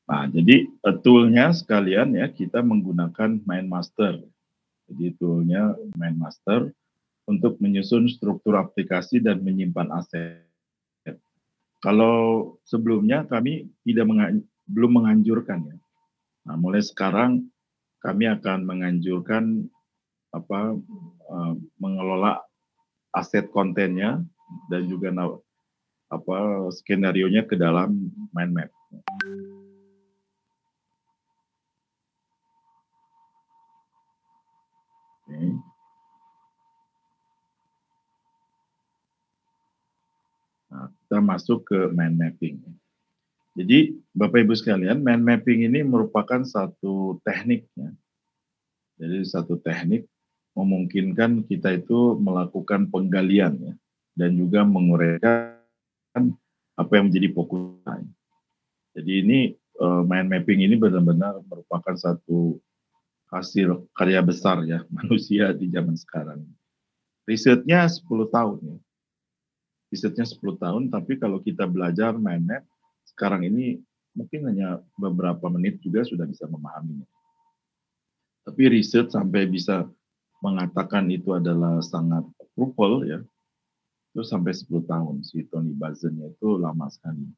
Nah, jadi tool-nya sekalian ya kita menggunakan MindMaster. Jadi tool-nya MindMaster untuk menyusun struktur aplikasi dan menyimpan aset. Kalau sebelumnya kami tidak belum menganjurkan ya. Nah, mulai sekarang kami akan menganjurkan apa mengelola aset kontennya dan juga skenario-nya ke dalam mind map. Oke. Nah, kita masuk ke mind mapping. Jadi Bapak Ibu sekalian, mind mapping ini merupakan satu teknik ya. Jadi satu teknik memungkinkan kita itu melakukan penggalian ya, dan juga menguraikan apa yang menjadi fokus. Jadi ini mind mapping ini benar-benar merupakan satu hasil karya besar ya manusia di zaman sekarang. Risetnya 10 tahun ya. Risetnya 10 tahun, tapi kalau kita belajar mind map sekarang ini mungkin hanya beberapa menit juga sudah bisa memahaminya. Tapi riset sampai bisa mengatakan itu adalah sangat fruitful ya, itu sampai 10 tahun. Si Tony Buzan itu lama sekali.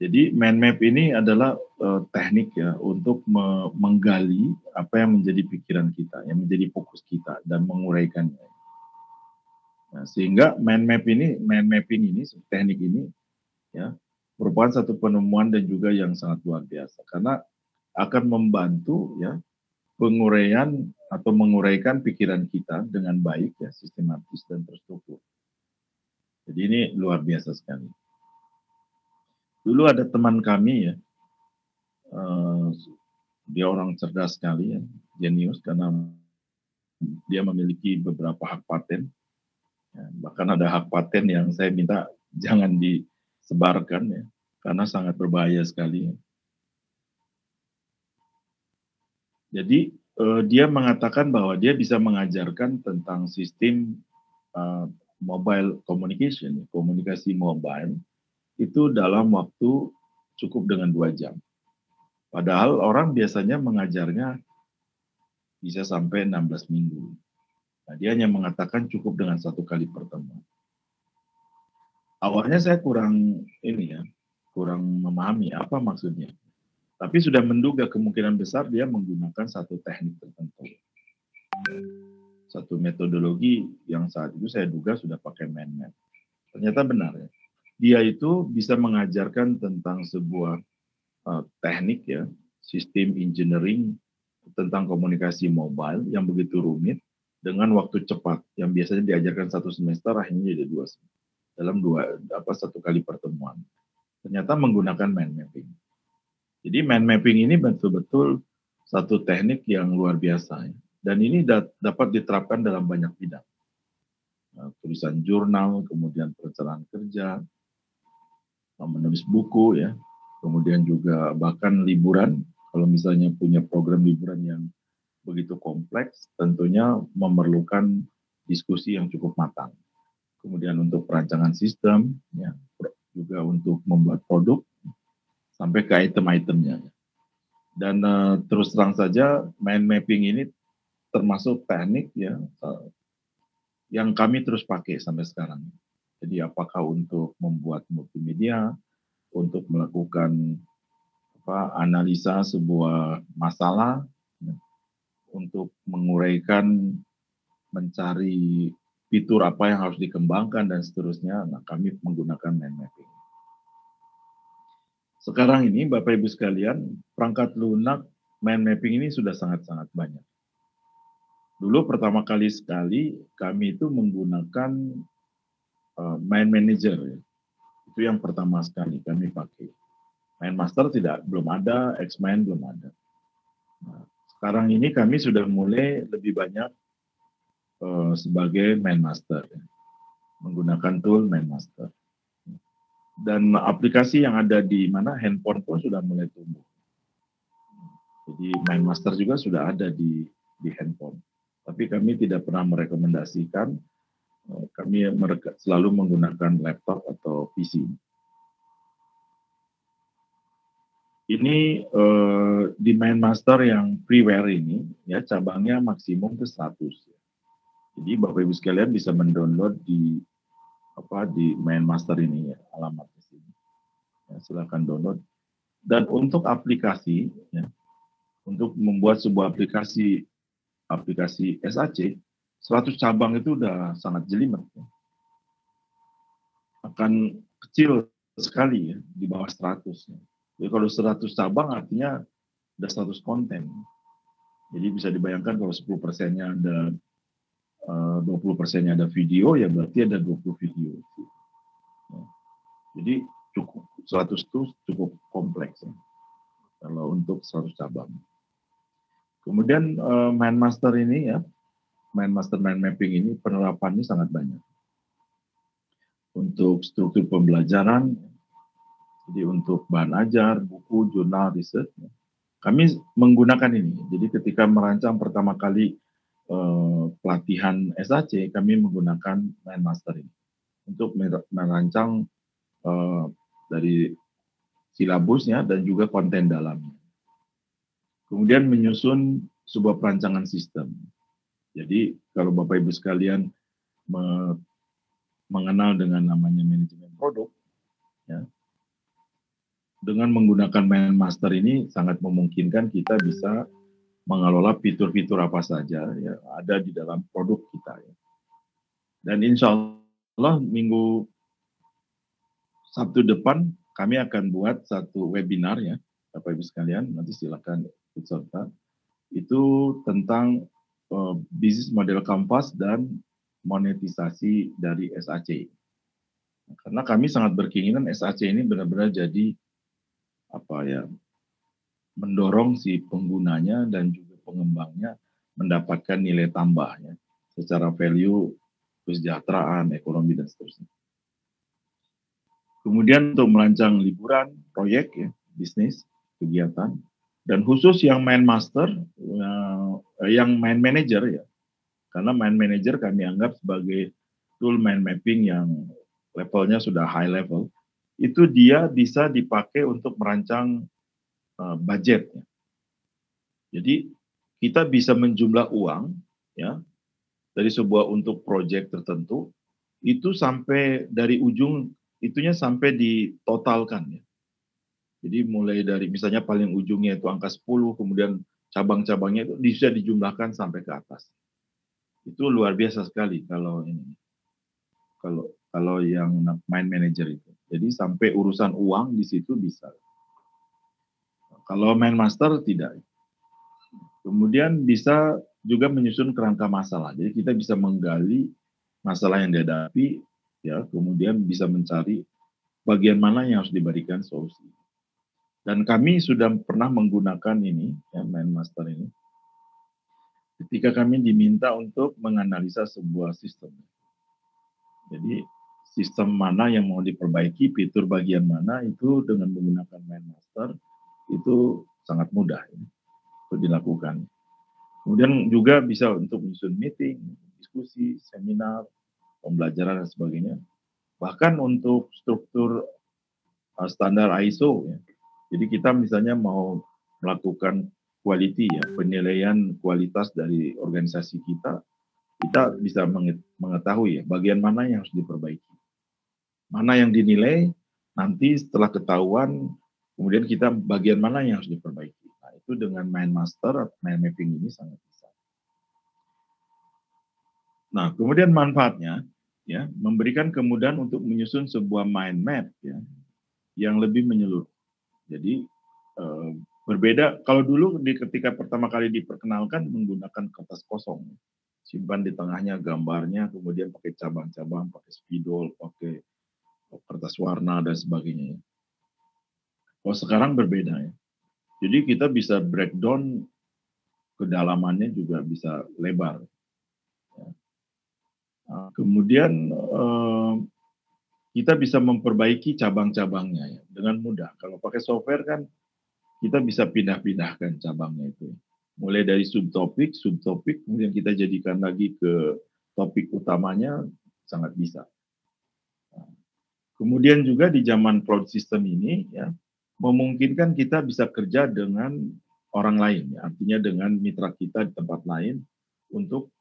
Jadi mind map ini adalah teknik ya untuk menggali apa yang menjadi pikiran kita, yang menjadi fokus kita dan menguraikannya. Nah, sehingga mind mapping ini, teknik ini ya merupakan satu penemuan dan juga yang sangat luar biasa karena akan membantu ya penguraian atau menguraikan pikiran kita dengan baik ya, sistematis dan terstruktur. Jadi ini luar biasa sekali. Dulu ada teman kami ya, eh, dia orang cerdas sekali ya, jenius karena dia memiliki beberapa hak paten. Ya, bahkan ada hak paten yang saya minta jangan disebarkan ya, karena sangat berbahaya sekali. Ya. Jadi dia mengatakan bahwa dia bisa mengajarkan tentang sistem uh, mobile communication, komunikasi mobile itu dalam waktu cukup dengan 2 jam. Padahal orang biasanya mengajarnya bisa sampai 16 minggu. Nah, dia hanya mengatakan cukup dengan 1 kali pertemuan. Awalnya saya kurang ini ya, kurang memahami apa maksudnya. Tapi sudah menduga kemungkinan besar dia menggunakan satu teknik tertentu. Satu metodologi yang saat itu saya duga sudah pakai mind map. Ternyata benar ya. Dia itu bisa mengajarkan tentang sebuah teknik ya, sistem engineering tentang komunikasi mobile yang begitu rumit dengan waktu cepat yang biasanya diajarkan 1 semester akhirnya jadi 2 semester dalam 1 kali pertemuan. Ternyata menggunakan mind mapping. Jadi mind mapping ini betul-betul satu teknik yang luar biasa ya. Dan ini dapat diterapkan dalam banyak bidang. Tulisan jurnal, kemudian perencanaan kerja, menulis buku ya, kemudian juga bahkan liburan, kalau misalnya punya program liburan yang begitu kompleks, tentunya memerlukan diskusi yang cukup matang. Kemudian untuk perancangan sistem, ya, juga untuk membuat produk, sampai ke item-itemnya. Dan terus terang saja, mind mapping ini termasuk teknik ya yang kami terus pakai sampai sekarang. Jadi apakah untuk membuat multimedia, untuk melakukan analisa sebuah masalah, untuk menguraikan, mencari fitur apa yang harus dikembangkan dan seterusnya. Nah, kami menggunakan mind mapping. Sekarang ini Bapak Ibu sekalian, perangkat lunak mind mapping ini sudah sangat-sangat banyak. Dulu pertama kali sekali kami itu menggunakan mind manager ya. Itu yang pertama sekali kami pakai. MindMaster belum ada, Xmind belum ada. Nah, sekarang ini kami sudah mulai lebih banyak sebagai MindMaster, ya, menggunakan tool MindMaster. Dan aplikasi yang ada di mana handphone pun sudah mulai tumbuh. Jadi MindMaster juga sudah ada di handphone. Tapi kami tidak pernah merekomendasikan, kami selalu menggunakan laptop atau PC. Ini di Main Master yang freeware ini ya cabangnya maksimum ke 100. Jadi Bapak Ibu sekalian bisa mendownload di Main Master ini ya, alamatnya sini. Ya, silakan download. Dan untuk aplikasi ya, untuk membuat sebuah aplikasi SAC 100 cabang itu udah sangat jelimet ya. Akan kecil sekali ya di bawah 100 ya. Jadi kalau 100 cabang artinya ada 100 konten. Jadi bisa dibayangkan kalau 10%-nya ada 20%-nya ada video, ya berarti ada 20 video. Ya. Jadi cukup 100 itu cukup kompleks ya, kalau untuk 100 cabang. Kemudian Mind Master ini ya, Mind Master Mind Mapping ini penerapannya sangat banyak. Untuk struktur pembelajaran, jadi untuk bahan ajar, buku, jurnal, riset, ya. Kami menggunakan ini. Jadi ketika merancang pertama kali pelatihan SAC, kami menggunakan Mind Master ini untuk merancang dari silabusnya dan juga konten dalamnya. Kemudian menyusun sebuah perancangan sistem. Jadi kalau Bapak Ibu sekalian mengenal dengan namanya manajemen produk, ya, dengan menggunakan Mind Master ini sangat memungkinkan kita bisa mengelola fitur-fitur apa saja ya ada di dalam produk kita ya. Dan insya Allah minggu Sabtu depan kami akan buat satu webinar ya Bapak Ibu sekalian, nanti silakan ikut serta. Itu tentang bisnis model Kampas dan monetisasi dari SAC. Karena kami sangat berkeinginan SAC ini benar-benar jadi apa ya, mendorong si penggunanya dan juga pengembangnya mendapatkan nilai tambah ya, secara value, kesejahteraan, ekonomi dan seterusnya. Kemudian untuk merancang liburan, proyek ya, bisnis, kegiatan, dan khusus yang Mind Master, yang Mind Manager ya, karena Mind Manager kami anggap sebagai tool mind mapping yang levelnya sudah high level, itu dia bisa dipakai untuk merancang budget. Ya. Jadi kita bisa menjumlah uang ya dari sebuah untuk proyek tertentu itu sampai dari ujung itunya sampai ditotalkan ya. Jadi mulai dari misalnya paling ujungnya itu angka 10, kemudian cabang-cabangnya itu bisa dijumlahkan sampai ke atas. Itu luar biasa sekali kalau ini. Kalau yang mind manager itu. Jadi sampai urusan uang di situ bisa. Kalau mind master tidak. Kemudian bisa juga menyusun kerangka masalah. Jadi kita bisa menggali masalah yang dihadapi, ya, kemudian bisa mencari bagian mana yang harus diberikan solusi. Dan kami sudah pernah menggunakan ini, ya, Mind Master ini, ketika kami diminta untuk menganalisa sebuah sistem. Jadi sistem mana yang mau diperbaiki, fitur bagian mana itu dengan menggunakan Mind Master itu sangat mudah ya, untuk dilakukan. Kemudian juga bisa untuk menyusun meeting, diskusi, seminar, pembelajaran dan sebagainya. Bahkan untuk struktur standar ISO ya. Jadi kita misalnya mau melakukan quality ya, penilaian kualitas dari organisasi kita bisa mengetahui ya bagian mana yang harus diperbaiki. Mana yang dinilai, nanti setelah ketahuan, kemudian kita bagian mana yang harus diperbaiki. Nah, itu dengan Mind Master, Mind Mapping ini sangat bisa. Nah, kemudian manfaatnya, ya, memberikan kemudahan untuk menyusun sebuah mind map ya, yang lebih menyeluruh. Jadi berbeda kalau dulu ketika pertama kali diperkenalkan menggunakan kertas kosong, simpan di tengahnya gambarnya, kemudian pakai cabang-cabang, pakai spidol, pakai kertas warna dan sebagainya. Kalau sekarang berbeda ya. Jadi kita bisa breakdown kedalamannya juga bisa lebar. Ya. Nah, kemudian kita bisa memperbaiki cabang-cabangnya ya, dengan mudah. Kalau pakai software kan kita bisa pindah-pindahkan cabangnya itu. Mulai dari subtopik, kemudian kita jadikan lagi ke topik utamanya, sangat bisa. Kemudian juga di zaman cloud system ini, ya, memungkinkan kita bisa kerja dengan orang lain, ya. Artinya dengan mitra kita di tempat lain untuk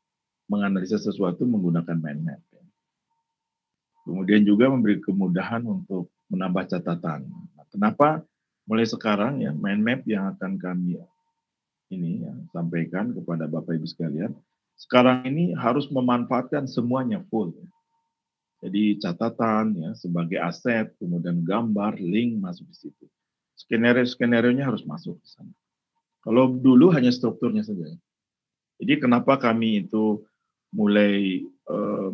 menganalisa sesuatu menggunakan mind map. Ya. Kemudian juga memberi kemudahan untuk menambah catatan. Nah, kenapa mulai sekarang ya mind map yang akan kami ini ya, sampaikan kepada Bapak Ibu sekalian, sekarang ini harus memanfaatkan semuanya full. Ya. Jadi catatan ya sebagai aset, kemudian gambar, link masuk di situ. Skenario-skenarionya harus masuk di sana. Kalau dulu hanya strukturnya saja. Jadi kenapa kami itu mulai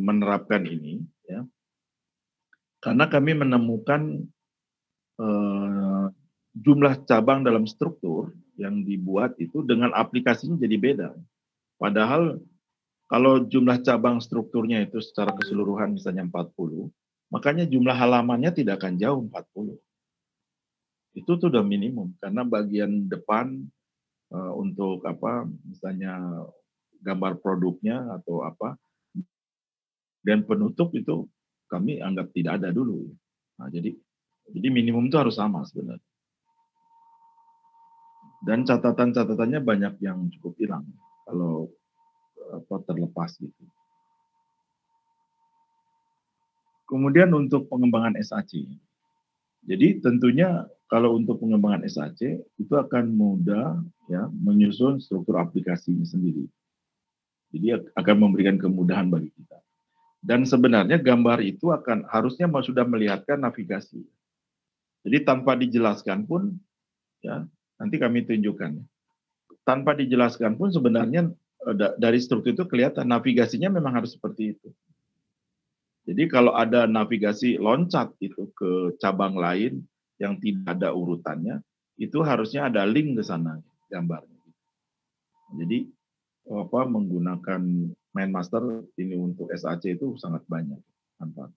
menerapkan ini ya? Karena kami menemukan jumlah cabang dalam struktur yang dibuat itu dengan aplikasinya jadi beda. Padahal kalau jumlah cabang strukturnya itu secara keseluruhan misalnya 40, makanya jumlah halamannya tidak akan jauh 40. Itu tuh udah minimum karena bagian depan untuk apa misalnya gambar produknya atau apa dan penutup itu kami anggap tidak ada dulu. Nah, jadi minimum itu harus sama sebenarnya. Dan catatan-catatannya banyak yang cukup hilang kalau apa terlepas gitu. Kemudian untuk pengembangan SAC. Jadi tentunya kalau untuk pengembangan SAC itu akan mudah ya menyusun struktur aplikasinya sendiri. Jadi akan memberikan kemudahan bagi kita. Dan sebenarnya gambar itu akan harusnya sudah melihatkan navigasi. Jadi tanpa dijelaskan pun ya nanti kami tunjukkan. Tanpa dijelaskan pun sebenarnya dari struktur itu kelihatan navigasinya memang harus seperti itu. Jadi kalau ada navigasi loncat itu ke cabang lain yang tidak ada urutannya, itu harusnya ada link ke sana gambarnya. Jadi apa menggunakan MindMaster ini untuk SAC itu sangat banyak manfaat.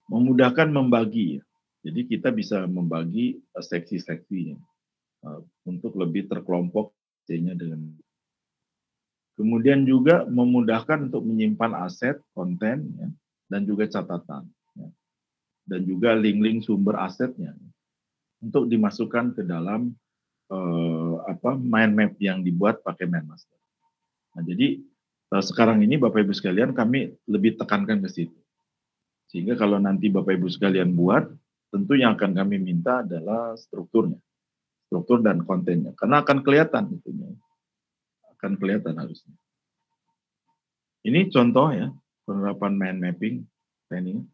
Memudahkan membagi, jadi kita bisa membagi seksi-seksinya untuk lebih terkelompok C-nya dengan. Kemudian juga memudahkan untuk menyimpan aset, konten, ya, dan juga catatan, ya, dan juga link-link sumber asetnya untuk dimasukkan ke dalam mind map yang dibuat pakai MindMaster. Nah, jadi sekarang ini Bapak Ibu sekalian kami lebih tekankan ke situ. Sehingga kalau nanti Bapak Ibu sekalian buat, tentu yang akan kami minta adalah strukturnya, struktur dan kontennya, karena akan kelihatan itunya, akan kelihatan harusnya. Ini contoh ya penerapan mind mapping training.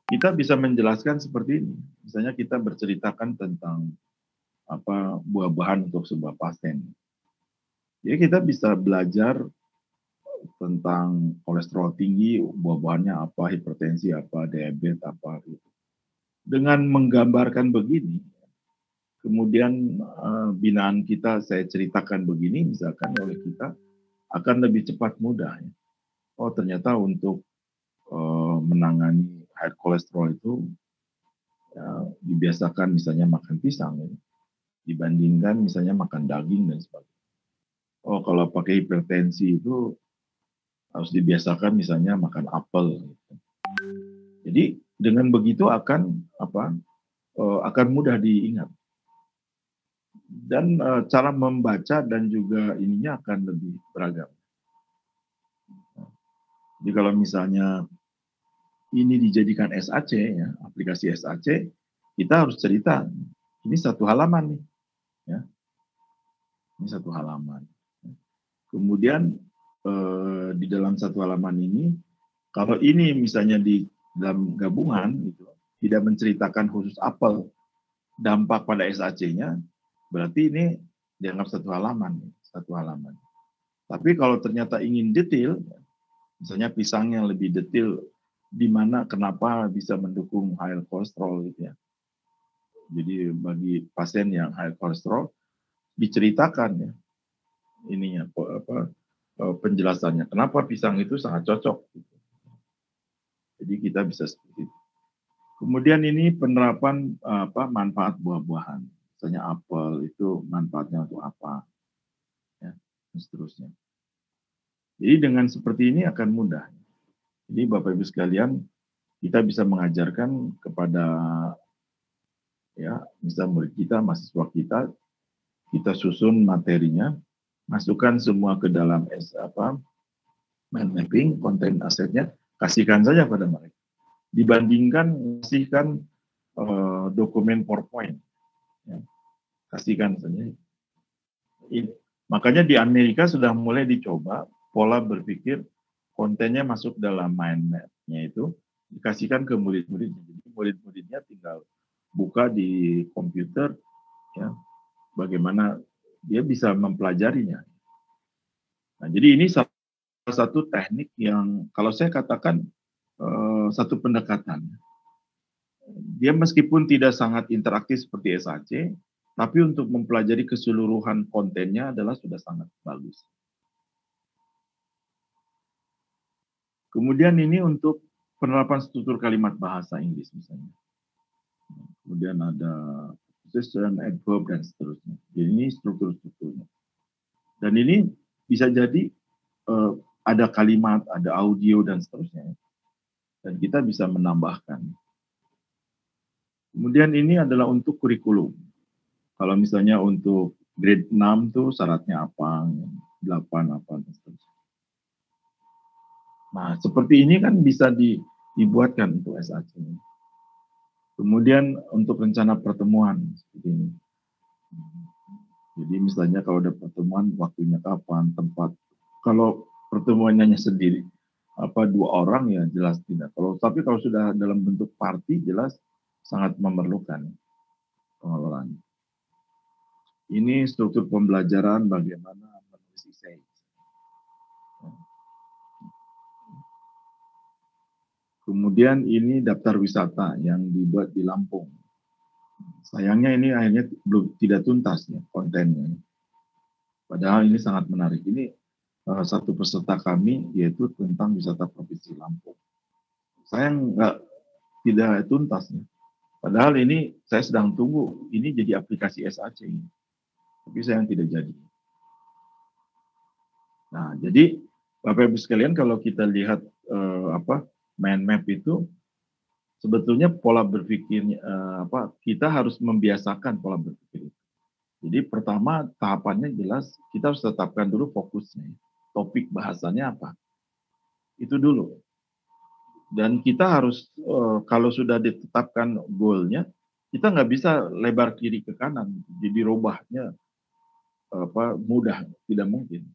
Kita bisa menjelaskan seperti ini. Misalnya kita berceritakan tentang apa buah-buahan untuk sebuah pasien. Jadi kita bisa belajar tentang kolesterol tinggi, buah-buahannya apa, hipertensi apa, diabetes apa gitu. Dengan menggambarkan begini, kemudian binaan kita saya ceritakan begini misalkan oleh kita akan lebih cepat mudah ya. Oh ternyata untuk menangani high kolesterol itu ya, dibiasakan misalnya makan pisang ya, dibandingkan misalnya makan daging dan sebagainya. Oh kalau pakai hipertensi itu harus dibiasakan misalnya makan apel. Gitu. Jadi dengan begitu akan apa? Akan mudah diingat dan cara membaca dan juga ininya akan lebih beragam. Jadi kalau misalnya ini dijadikan SAC ya, aplikasi SAC, kita harus cerita ini satu halaman nih, ya. Ini satu halaman. Kemudian di dalam satu halaman ini, kalau ini misalnya di dalam gabungan, gitu, tidak menceritakan khusus apel dampak pada SAC-nya, berarti ini dianggap satu halaman, satu halaman. Tapi kalau ternyata ingin detail, misalnya pisangnya lebih detail, di mana kenapa bisa mendukung high kolesterol gitu ya. Jadi bagi pasien yang high kolesterol diceritakan ya ininya apa penjelasannya kenapa pisang itu sangat cocok. Gitu. Jadi kita bisa seperti itu. Kemudian ini penerapan apa manfaat buah-buahan. Misalnya apel itu manfaatnya untuk apa? Ya, dan seterusnya. Jadi dengan seperti ini akan mudah. Jadi Bapak Ibu sekalian, kita bisa mengajarkan kepada ya, misal murid kita, mahasiswa kita susun materinya, masukkan semua ke dalam mind mapping, konten asetnya, kasihkan saja pada mereka. Dibandingkan kasihkan dokumen PowerPoint, ya, kasihkan saja. Makanya di Amerika sudah mulai dicoba pola berpikir kontennya masuk dalam mind map-nya itu dikasihkan ke murid-muridnya. Jadi murid-muridnya tinggal buka di komputer, ya, bagaimana dia bisa mempelajarinya. Nah, jadi ini salah satu teknik yang kalau saya katakan satu pendekatan. Dia meskipun tidak sangat interaktif seperti SAC, tapi untuk mempelajari keseluruhan kontennya adalah sudah sangat bagus. Kemudian ini untuk penerapan struktur kalimat bahasa Inggris misalnya. Kemudian ada possession, adverb, dan seterusnya. Jadi ini struktur-strukturnya. Dan ini bisa jadi ada kalimat, ada audio, dan seterusnya. Dan kita bisa menambahkan. Kemudian ini adalah untuk kurikulum. Kalau misalnya untuk grade 6 tuh syaratnya apa, 8 apa, dan seterusnya. Nah, seperti ini kan bisa dibuatkan untuk SAC. Kemudian untuk rencana pertemuan seperti ini. Jadi misalnya kalau ada pertemuan, waktunya kapan, tempat. Kalau pertemuannya sendiri, dua orang ya jelas tidak. Tapi kalau sudah dalam bentuk party jelas sangat memerlukan pengelolaan. Ini struktur pembelajaran bagaimana menulis essay. Kemudian ini daftar wisata yang dibuat di Lampung. Sayangnya ini akhirnya tidak tuntas ya kontennya. Padahal ini sangat menarik. Ini satu peserta kami yaitu tentang wisata Provinsi Lampung. Saya tidak tuntas ya. Padahal ini saya sedang tunggu ini jadi aplikasi SAC ini. Tapi saya yang tidak jadi. Nah, jadi Bapak Ibu sekalian kalau kita lihat mind map itu sebetulnya pola berpikirnya kita harus membiasakan pola berpikir. Jadi pertama tahapannya jelas kita harus tetapkan dulu fokusnya. Topik bahasanya apa? Itu dulu. Dan kita harus kalau sudah ditetapkan goalnya, kita nggak bisa lebar kiri ke kanan. Jadi robahnya mudah, tidak mungkin.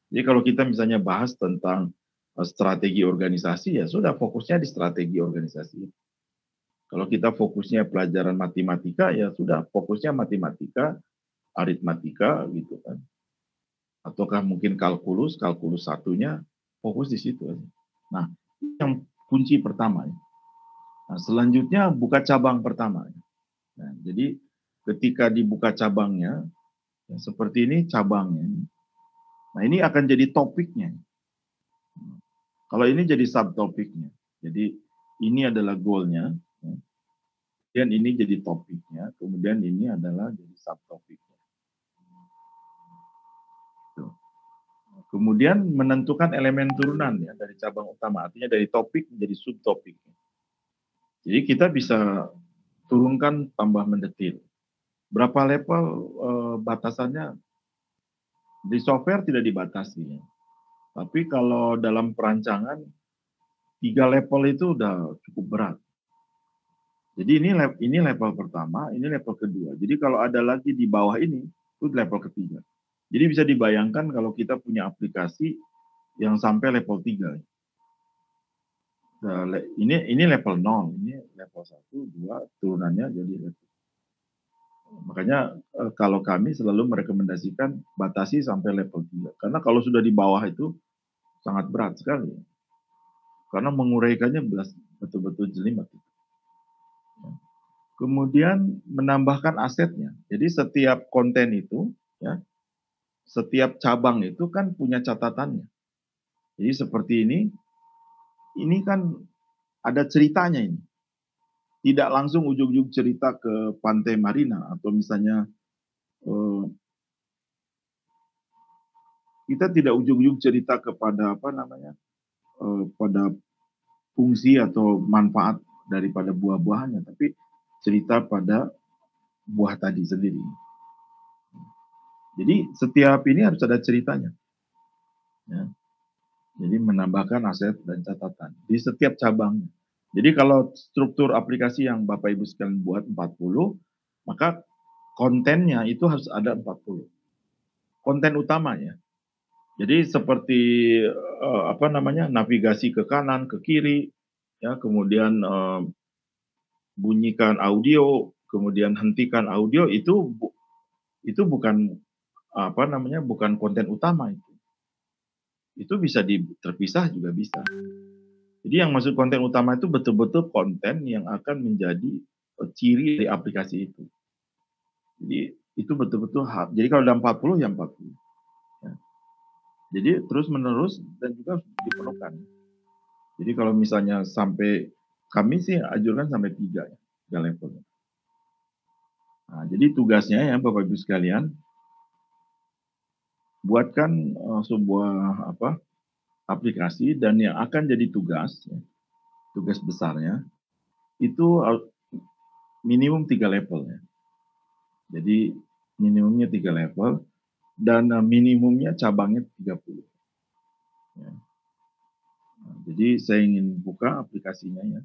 Jadi kalau kita misalnya bahas tentang strategi organisasi, ya sudah fokusnya di strategi organisasi. Kalau kita fokusnya pelajaran matematika, ya sudah fokusnya matematika, aritmatika gitu kan. Ataukah mungkin kalkulus satunya fokus di situ. Nah, ini yang kunci pertama. Nah, selanjutnya buka cabang pertama. Nah, jadi ketika dibuka cabangnya, ya, seperti ini cabangnya. Nah, ini akan jadi topiknya. Kalau ini jadi subtopiknya. Jadi ini adalah goalnya. Dan ini jadi topiknya. Kemudian ini adalah jadi subtopiknya. Kemudian menentukan elemen turunan ya dari cabang utama. Artinya dari topik menjadi subtopik. Jadi kita bisa turunkan tambah mendetil. Berapa level batasannya? Di software tidak dibatasi. Ya. Tapi kalau dalam perancangan 3 level itu udah cukup berat. Jadi ini level pertama, ini level kedua. Jadi kalau ada lagi di bawah ini, itu level ketiga. Jadi bisa dibayangkan kalau kita punya aplikasi yang sampai level 3. Nah, ini level 0, ini level 1, 2, turunannya jadi level. Makanya kalau kami selalu merekomendasikan batasi sampai level 3. Karena kalau sudah di bawah itu sangat berat sekali. Karena menguraikannya betul-betul jelimet. Kemudian menambahkan asetnya. Jadi setiap konten itu, ya, setiap cabang itu kan punya catatannya. Jadi seperti ini kan ada ceritanya ini. Tidak langsung ujung-ujung cerita ke Pantai Marina atau misalnya kita tidak ujung-ujung cerita kepada pada fungsi atau manfaat daripada buah-buahannya, tapi cerita pada buah tadi sendiri. Jadi setiap ini harus ada ceritanya. Ya. Jadi menambahkan aset dan catatan di setiap cabangnya. Jadi kalau struktur aplikasi yang Bapak Ibu sekalian buat 40, maka kontennya itu harus ada 40. Konten utamanya. Jadi seperti apa namanya, navigasi ke kanan, ke kiri, ya, kemudian bunyikan audio, kemudian hentikan audio, itu bukan apa namanya, bukan konten utama itu. Itu bisa terpisah juga bisa. Jadi yang masuk konten utama itu betul-betul konten yang akan menjadi ciri dari aplikasi itu. Jadi itu betul-betul jadi kalau ada 40 ya 40. Ya. Jadi terus menerus dan juga diperlukan. Jadi kalau misalnya sampai, kami sih ajukan sampai 3 ya, 3 level. Nah, jadi tugasnya ya Bapak Ibu sekalian, buatkan sebuah aplikasi, dan yang akan jadi tugas ya, tugas besarnya itu minimum 3 level ya. Jadi minimumnya 3 level dan minimumnya cabangnya 30. Ya. Nah, jadi saya ingin buka aplikasinya ya.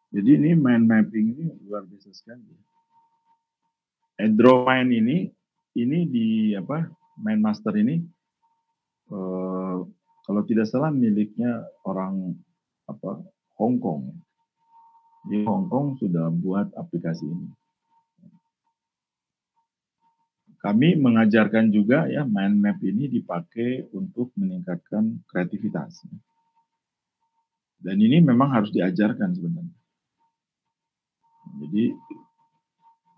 Jadi ini mind mapping ini luar biasa sekali. Android ini di Mind Master ini kalau tidak salah miliknya orang Hong Kong. Di Hong Kong sudah buat aplikasi ini. Kami mengajarkan juga ya, mind map ini dipakai untuk meningkatkan kreativitas. Dan ini memang harus diajarkan sebenarnya. Jadi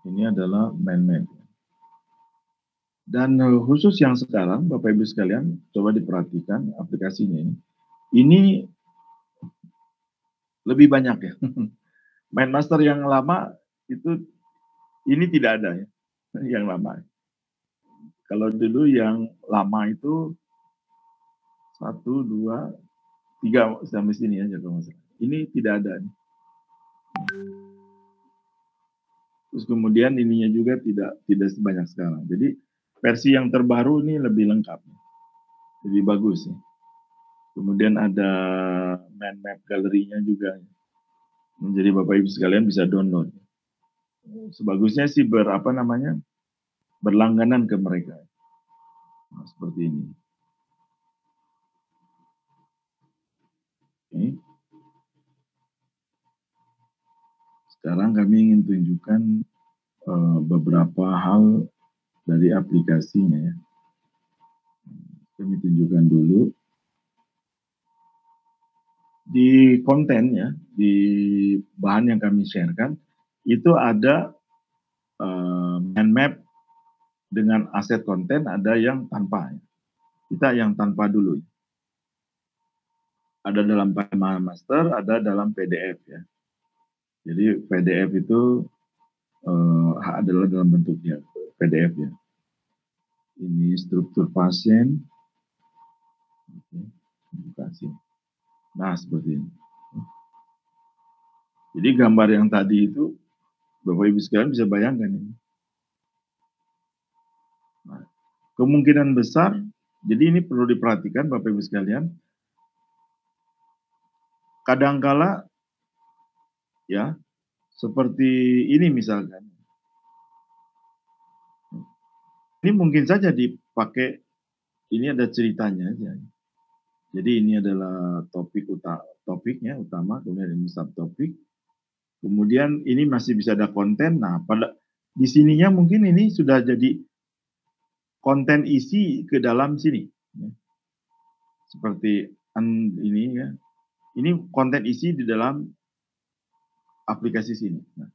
ini adalah mind map. Dan khusus yang sekarang, Bapak Ibu sekalian, coba diperhatikan aplikasinya ini. Ini lebih banyak ya. Mind Master yang lama itu ini tidak ada ya, yang lama. Kalau dulu yang lama itu 1, 2, 3 sampai sini aja kalau nggak salah. Ini tidak ada. Terus kemudian ininya juga tidak sebanyak sekarang. Jadi versi yang terbaru ini lebih lengkap, lebih bagus ya. Kemudian ada mind map galerinya juga. Jadi Bapak Ibu sekalian bisa download. Sebagusnya sih berlangganan ke mereka. Nah, seperti ini. Oke. Sekarang kami ingin tunjukkan beberapa hal dari aplikasinya ya. Kami tunjukkan dulu. Di konten ya, di bahan yang kami sharekan, itu ada mind map dengan aset konten, ada yang tanpa. Kita yang tanpa dulu. Ada dalam Mind Master, ada dalam PDF ya. Jadi PDF itu adalah dalam bentuknya PDF ya. Ini struktur pasien. Oke, nah seperti ini. Jadi gambar yang tadi itu Bapak Ibu sekalian bisa bayangkan ini. Nah, kemungkinan besar, jadi ini perlu diperhatikan Bapak Ibu sekalian. Kadangkala ya, seperti ini misalkan. Ini mungkin saja dipakai, ini ada ceritanya aja. Jadi ini adalah topiknya utama, kemudian ini subtopik. Kemudian ini masih bisa ada konten. Nah, di sininya mungkin ini sudah jadi konten isi ke dalam sini. Seperti ini ya. Ini konten isi di dalam aplikasi sini. Nah,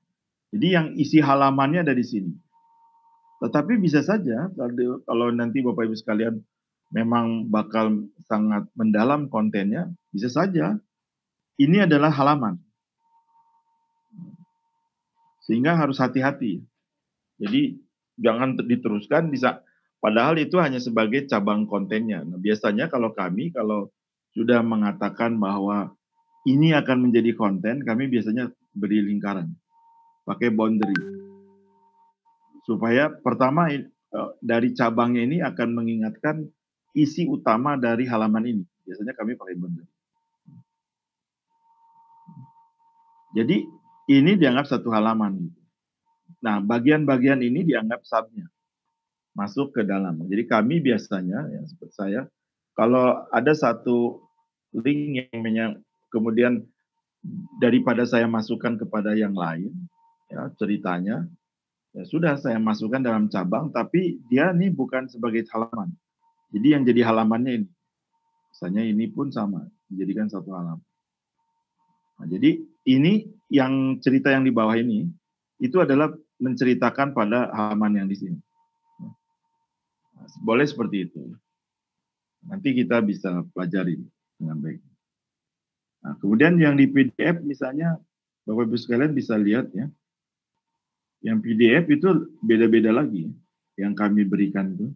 jadi yang isi halamannya ada di sini. Tetapi bisa saja kalau nanti Bapak Ibu sekalian memang bakal sangat mendalam kontennya, bisa saja ini adalah halaman. Sehingga harus hati-hati. Jadi jangan diteruskan bisa, padahal itu hanya sebagai cabang kontennya. Nah, biasanya kalau kami kalau sudah mengatakan bahwa ini akan menjadi konten, kami biasanya beri lingkaran, pakai boundary. Supaya pertama dari cabangnya ini akan mengingatkan isi utama dari halaman ini. Biasanya kami pakai boundary. Jadi ini dianggap satu halaman. Nah, bagian-bagian ini dianggap subnya masuk ke dalam. Jadi kami biasanya, ya seperti saya, kalau ada satu link yang kemudian daripada saya masukkan kepada yang lain, ya ceritanya, ya sudah saya masukkan dalam cabang, tapi dia nih bukan sebagai halaman. Jadi yang jadi halamannya ini, misalnya ini pun sama, dijadikan satu halaman. Nah, jadi ini yang cerita yang di bawah ini, itu adalah menceritakan pada halaman yang di sini. Boleh seperti itu. Nanti kita bisa pelajari dengan baik. Nah, kemudian yang di PDF misalnya, Bapak Ibu sekalian bisa lihat ya, yang PDF itu beda-beda lagi yang kami berikan itu.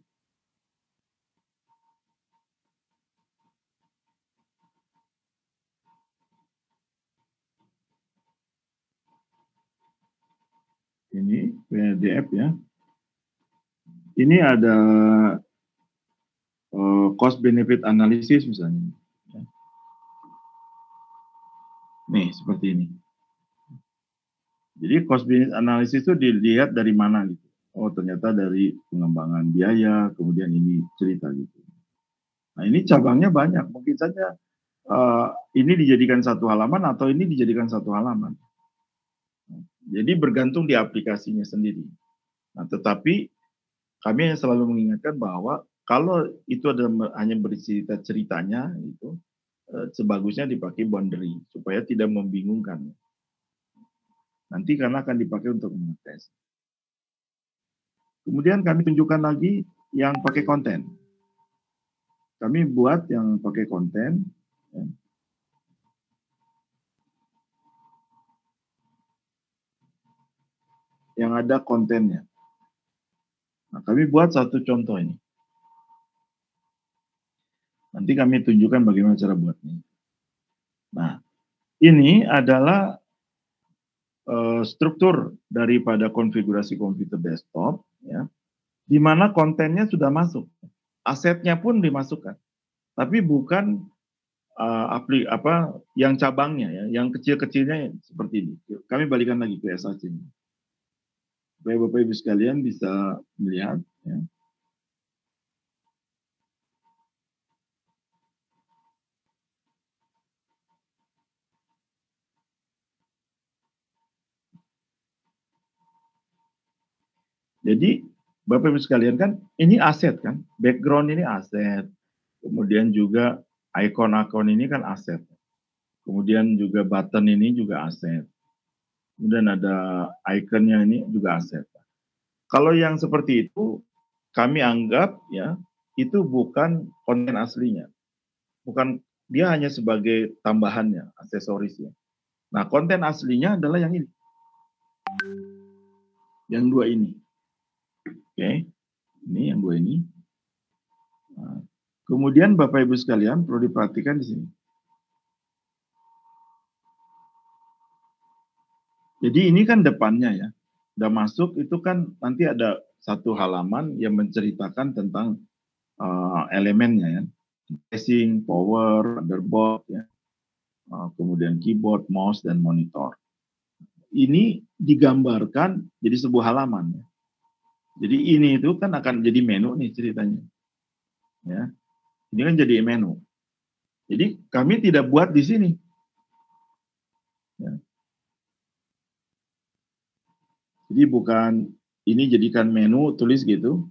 Ini PDF ya. Ini ada cost benefit analysis misalnya. Nih, seperti ini. Jadi cost benefit analysis itu dilihat dari mana gitu. Oh, ternyata dari pengembangan biaya, kemudian ini cerita gitu. Nah, ini cabangnya banyak. Mungkin saja ini dijadikan satu halaman atau ini dijadikan satu halaman. Jadi bergantung di aplikasinya sendiri. Nah, tetapi kami selalu mengingatkan bahwa kalau itu adalah hanya bercerita ceritanya itu sebagusnya dipakai boundary supaya tidak membingungkan. Nanti karena akan dipakai untuk mengetes. Kemudian kami tunjukkan lagi yang pakai konten. Kami buat yang pakai konten. Ya. Yang ada kontennya. Nah, kami buat satu contoh ini. Nanti kami tunjukkan bagaimana cara buatnya. Nah, ini adalah struktur daripada konfigurasi komputer desktop, ya, di mana kontennya sudah masuk, asetnya pun dimasukkan, tapi bukan yang cabangnya, ya, yang kecil-kecilnya seperti ini. Kami balikan lagi ke SAC ini, supaya Bapak Ibu sekalian bisa melihat. Ya. Jadi Bapak Ibu sekalian kan ini aset kan, background ini aset, kemudian juga ikon-ikon ini kan aset, kemudian juga button ini juga aset, kemudian ada ikonnya ini juga aset. Kalau yang seperti itu kami anggap ya itu bukan konten aslinya, bukan, dia hanya sebagai tambahannya, aksesorisnya. Nah, konten aslinya adalah yang ini, yang dua ini. Oke, ini yang dua ini. Nah, kemudian Bapak Ibu sekalian perlu diperhatikan di sini. Jadi ini kan depannya ya, udah masuk itu kan nanti ada satu halaman yang menceritakan tentang elemennya ya, casing, power, motherboard ya, kemudian keyboard, mouse dan monitor. Ini digambarkan jadi sebuah halaman ya. Jadi ini itu kan akan jadi menu nih ceritanya. Ya. Ini kan jadi menu. Jadi kami tidak buat di sini. Ya. Jadi bukan ini jadikan menu tulis gitu.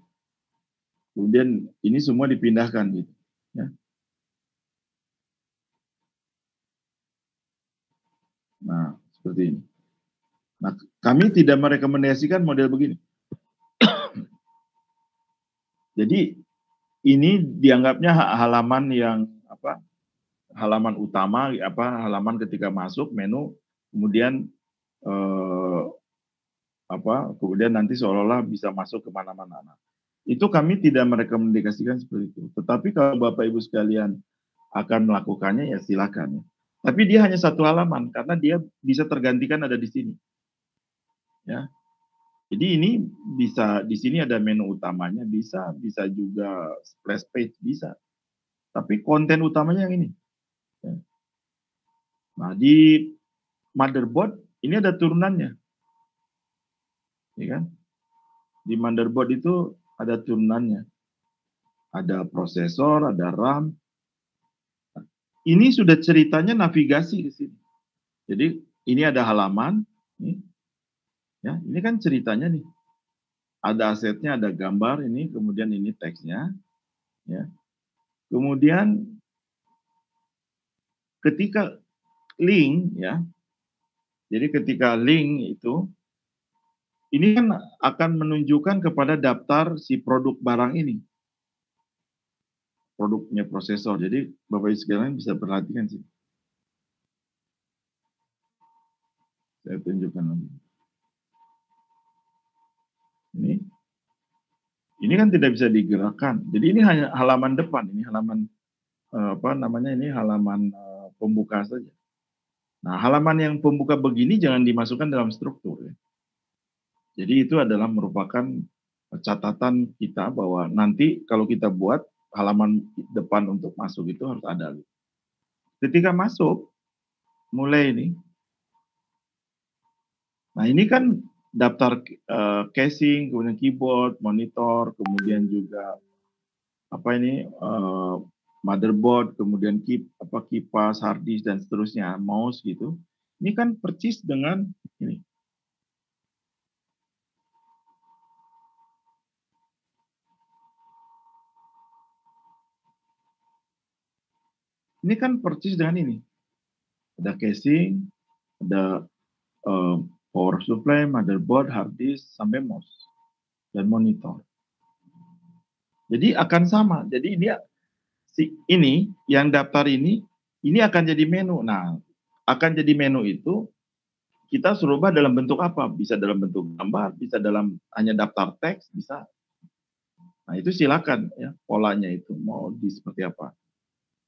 Kemudian ini semua dipindahkan gitu. Ya. Nah, seperti ini. Nah, kami tidak merekomendasikan model begini. Jadi ini dianggapnya halaman yang apa? Halaman utama, halaman ketika masuk menu, kemudian kemudian nanti seolah-olah bisa masuk ke mana-mana. Nah, itu kami tidak merekomendasikan seperti itu. Tetapi kalau Bapak Ibu sekalian akan melakukannya, ya silakan. Tapi dia hanya satu halaman karena dia bisa tergantikan ada di sini. Ya. Jadi ini bisa di sini ada menu utamanya, bisa juga splash page bisa. Tapi konten utamanya yang ini. Ya. Nah, di motherboard ini ada turunannya. Ya kan? Di motherboard itu ada turunannya. Ada prosesor, ada RAM. Ini sudah ceritanya navigasi di sini. Jadi ini ada halaman, nih. Ya, ini kan ceritanya nih. Ada asetnya, ada gambar ini, kemudian ini teksnya, ya. Kemudian ketika link, ya. Jadi ketika link itu, ini kan akan menunjukkan kepada daftar si produk barang ini. Produknya prosesor. Jadi Bapak Ibu sekalian bisa perhatikan sih. Saya tunjukkan lagi. Ini kan tidak bisa digerakkan. Jadi ini hanya halaman depan, ini halaman ini halaman pembuka saja. Nah, halaman yang pembuka begini jangan dimasukkan dalam struktur. Ya. Jadi itu adalah merupakan catatan kita bahwa nanti kalau kita buat halaman depan untuk masuk itu harus ada. Ketika masuk, mulai ini. Nah, ini kan daftar casing, kemudian keyboard, monitor, kemudian juga motherboard, kemudian kipas, hard disk dan seterusnya, mouse gitu. Ini kan persis dengan ini. Ini kan persis dengan ini. Ada casing, ada power supply, motherboard, hard disk, sampai mouse dan monitor. Jadi akan sama. Jadi ini yang daftar ini akan jadi menu. Nah, akan jadi menu itu kita suruh ubah dalam bentuk apa? Bisa dalam bentuk gambar, bisa dalam hanya daftar teks, bisa. Nah, itu silakan ya polanya itu mau seperti apa.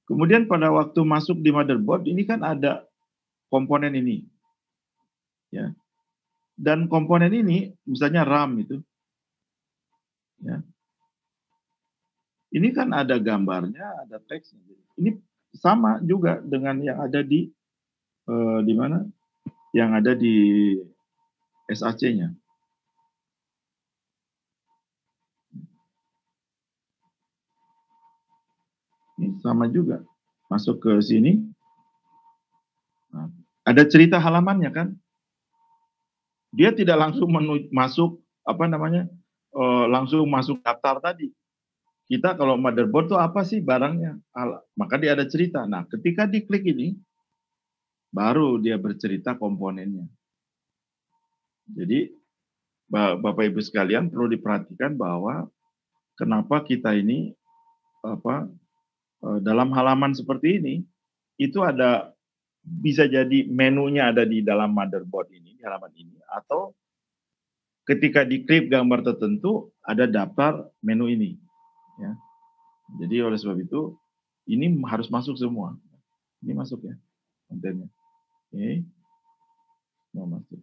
Kemudian pada waktu masuk di motherboard ini kan ada komponen ini. Ya. Dan komponen ini misalnya RAM itu. Ya. Ini kan ada gambarnya, ada teksnya. Ini sama juga dengan yang ada di mana? Yang ada di SAC-nya. Ini sama juga. Masuk ke sini. Nah, ada cerita halamannya kan? Dia tidak langsung masuk langsung masuk daftar tadi. Kita kalau motherboard tuh apa sih barangnya? Maka dia ada cerita. Nah, ketika diklik ini, baru dia bercerita komponennya. Jadi, Bapak Ibu sekalian perlu diperhatikan bahwa kenapa kita ini dalam halaman seperti ini, itu ada bisa jadi menunya ada di dalam motherboard ini, di halaman ini, atau ketika diklik gambar tertentu ada daftar menu ini. Ya. Jadi oleh sebab itu ini harus masuk semua. Ini masuk ya kontennya. Oke. Mau masuk.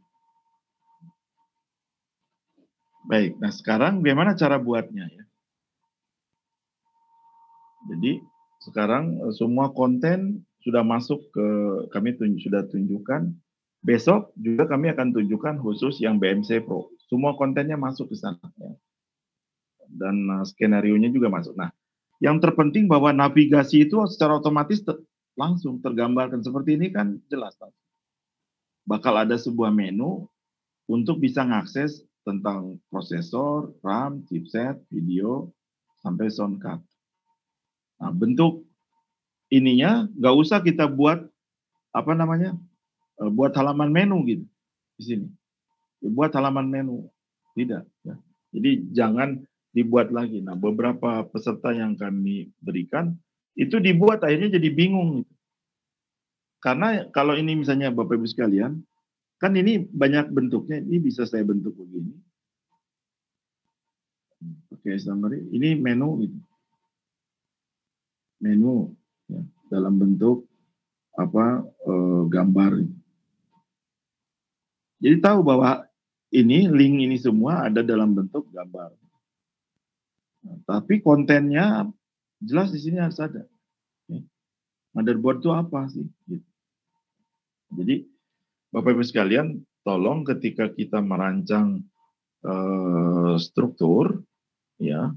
Baik, nah sekarang bagaimana cara buatnya ya? Jadi sekarang semua konten sudah masuk ke kami sudah tunjukkan. Besok juga kami akan tunjukkan khusus yang BMC Pro. Semua kontennya masuk ke sana ya. Dan skenario-nya juga masuk. Nah, yang terpenting bahwa navigasi itu secara otomatis langsung tergambarkan seperti ini kan jelas. Bakal ada sebuah menu untuk bisa mengakses tentang prosesor, RAM, chipset, video, sampai sound card. Nah, bentuk ininya nggak usah kita buat buat halaman menu gitu di sini. Buat halaman menu tidak. Ya. Jadi jangan dibuat lagi. Nah, beberapa peserta yang kami berikan itu dibuat akhirnya jadi bingung. Gitu. Karena kalau ini misalnya Bapak Ibu sekalian, Kan ini banyak bentuknya, ini bisa saya bentuk begini. Oke, summary. Ini menu gitu. Menu ya, dalam bentuk apa gambar. Jadi tahu bahwa ini link ini semua ada dalam bentuk gambar. Nah, tapi kontennya jelas di sini harus ada. Ya. Motherboard itu apa sih? Gitu. Jadi Bapak Ibu sekalian, tolong ketika kita merancang struktur ya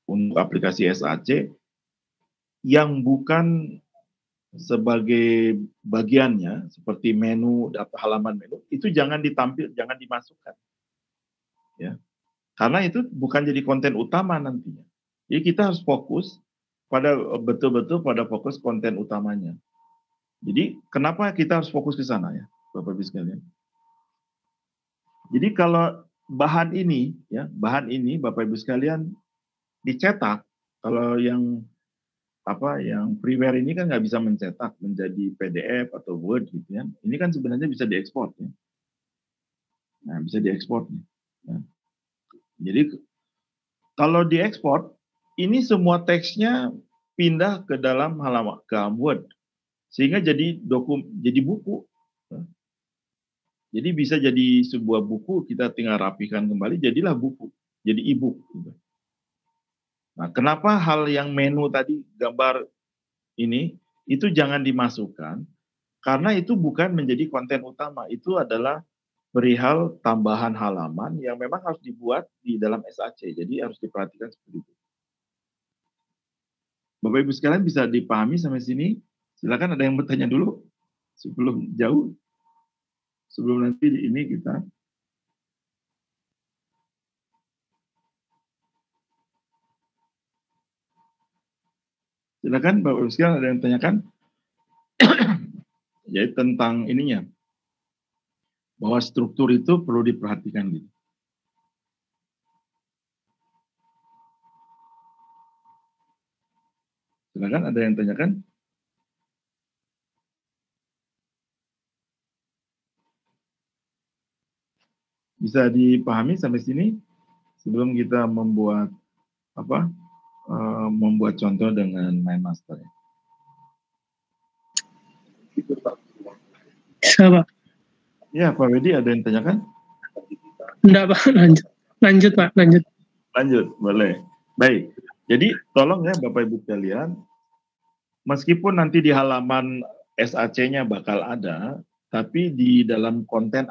untuk aplikasi SAC yang bukan sebagai bagiannya seperti menu data halaman menu itu jangan jangan dimasukkan ya, karena itu bukan jadi konten utama nantinya. Jadi kita harus fokus pada betul-betul pada fokus konten utamanya. Jadi kenapa kita harus fokus ke sana ya Bapak Ibu sekalian. Jadi kalau bahan ini ya, bahan ini Bapak Ibu sekalian dicetak, kalau yang yang freeware ini kan nggak bisa mencetak menjadi PDF atau Word gitu ya. Ini kan sebenarnya bisa diekspor ya. Nah, bisa diekspor. Ya. Jadi kalau diekspor, ini semua teksnya pindah ke dalam halaman ke Word sehingga jadi jadi buku. Ya. Jadi bisa jadi sebuah buku, kita tinggal rapikan kembali, jadilah buku, jadi e-book. Gitu. Nah, kenapa hal yang menu tadi gambar ini itu jangan dimasukkan? Karena itu bukan menjadi konten utama, itu adalah perihal tambahan halaman yang memang harus dibuat di dalam SAC. Jadi harus diperhatikan seperti itu. Bapak Ibu sekalian bisa dipahami sampai sini? Silakan ada yang bertanya dulu sebelum jauh. Sebelum nanti ini kita silakan Bapak Ibu sekalian ada yang tanyakan. Jadi tentang ininya, bahwa struktur itu perlu diperhatikan gitu. Silakan ada yang tanyakan. Bisa dipahami sampai sini sebelum kita membuat membuat contoh dengan MindMaster. Bisa, Pak. Ya, Pak Wedi ada yang tanyakan? Enggak, Pak. Lanjut, Pak. Lanjut. Lanjut, boleh. Baik. Jadi tolong ya Bapak Ibu sekalian, meskipun nanti di halaman SAC-nya bakal ada, tapi di dalam konten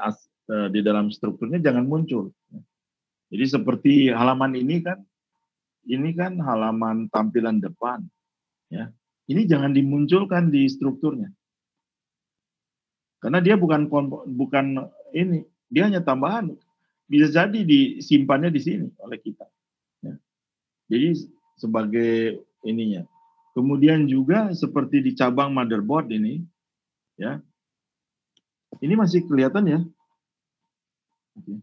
di dalam strukturnya jangan muncul. Jadi seperti halaman ini kan halaman tampilan depan, ya. Ini jangan dimunculkan di strukturnya. Karena dia bukan ini, dia hanya tambahan. Bisa jadi disimpannya di sini oleh kita. Ya. Jadi sebagai ininya. Kemudian juga seperti di cabang motherboard ini, ya. Ini masih kelihatan ya. Oke.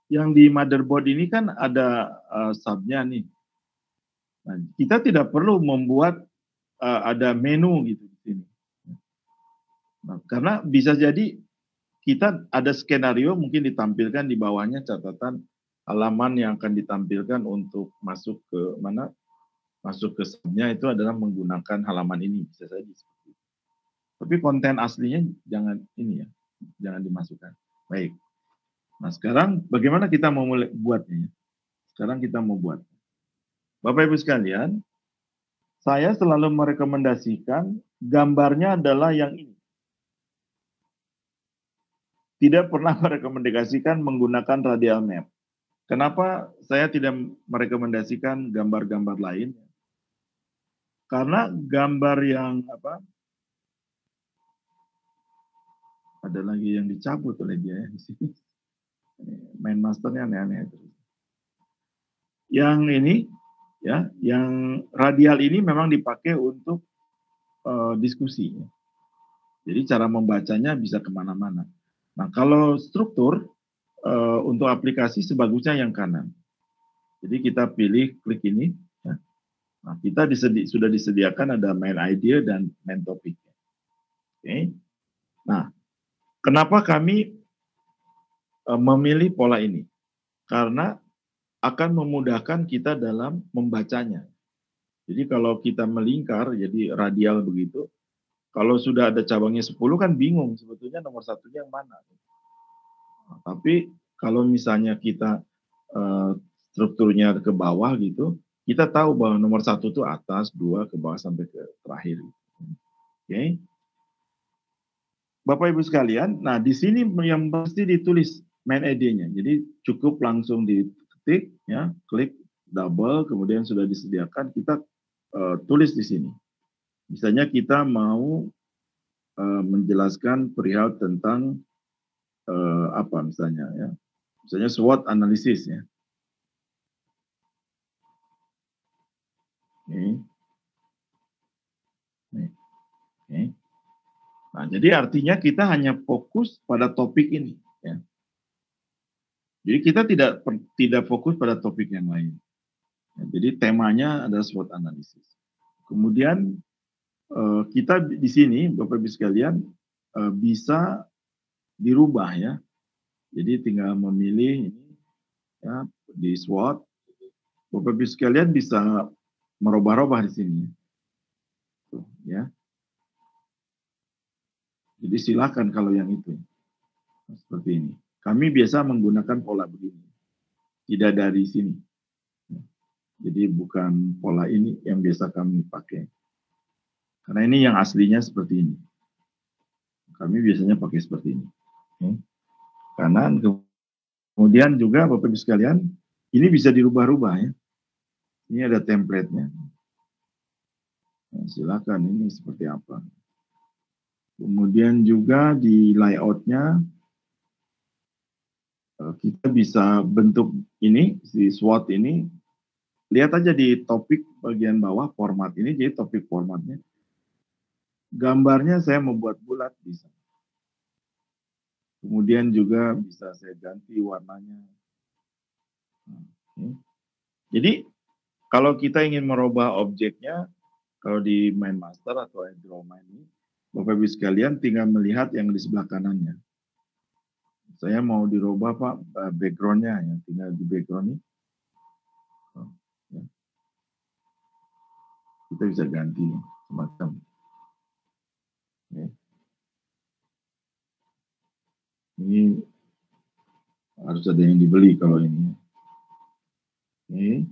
Yang di motherboard ini kan ada subnya nih. Nah, kita tidak perlu membuat ada menu gitu di sini. Nah, karena bisa jadi kita ada skenario mungkin ditampilkan di bawahnya catatan halaman yang akan ditampilkan untuk masuk ke mana, masuk ke subnya itu adalah menggunakan halaman ini, bisa saja seperti itu. Tapi konten aslinya jangan ini ya, jangan dimasukkan. Baik. Nah sekarang bagaimana kita mau mulai buatnya? Sekarang kita mau buat. Bapak Ibu sekalian, saya selalu merekomendasikan gambarnya adalah yang ini. Tidak pernah merekomendasikan menggunakan radial map. Kenapa saya tidak merekomendasikan gambar-gambar lain? Karena gambar yang ada lagi yang dicabut oleh dia ya di sini. MindMasternya aneh-aneh. Yang ini ya, yang radial ini memang dipakai untuk diskusi. Jadi cara membacanya bisa kemana-mana. Nah kalau struktur untuk aplikasi sebagusnya yang kanan. Jadi kita pilih klik ini. Ya. Nah kita sudah disediakan ada main idea dan main topic. Oke. Nah kenapa kami memilih pola ini karena akan memudahkan kita dalam membacanya. Jadi kalau kita melingkar jadi radial begitu, kalau sudah ada cabangnya 10 kan bingung sebetulnya nomor satunya yang mana. Tapi kalau misalnya kita strukturnya ke bawah gitu, kita tahu bahwa nomor satu itu atas, dua ke bawah sampai ke terakhir. Oke. Bapak Ibu sekalian, nah di sini yang pasti ditulis main ID-nya. Jadi cukup langsung diketik, ya, klik double, kemudian sudah disediakan, kita tulis di sini. Misalnya kita mau menjelaskan perihal tentang apa misalnya, ya, misalnya SWOT analisis, ya. Oke. Oke. Nah, jadi artinya kita hanya fokus pada topik ini, ya. Jadi kita tidak fokus pada topik yang lain. Ya, jadi temanya adalah SWOT analisis. Kemudian kita di sini Bapak Ibu sekalian bisa dirubah, ya. Jadi tinggal memilih ini, ya, di SWOT. Bapak Ibu sekalian bisa merubah-rubah di sini. Tuh, ya. Jadi silakan kalau yang itu. Seperti ini. Kami biasa menggunakan pola begini. Tidak dari sini. Jadi bukan pola ini yang biasa kami pakai. Karena ini yang aslinya seperti ini. Kami biasanya pakai seperti ini. Kanan, kemudian juga Bapak Ibu sekalian, ini bisa dirubah-rubah, ya. Ini ada template-nya. Nah, silakan ini seperti apa. Kemudian juga di layout-nya kita bisa bentuk ini, di SWOT ini. Lihat aja di topik bagian bawah format ini, jadi topik formatnya. Gambarnya saya membuat bulat bisa. Kemudian juga bisa saya ganti warnanya. Jadi kalau kita ingin merubah objeknya, kalau di Main Master atau Drawmind ini, Bapak Ibu sekalian tinggal melihat yang di sebelah kanannya. Saya mau dirubah Pak backgroundnya, ya, tinggal di background ini. Ya. Kita bisa ganti semacam. Ya. Ini harus ada yang dibeli kalau ini. Oke.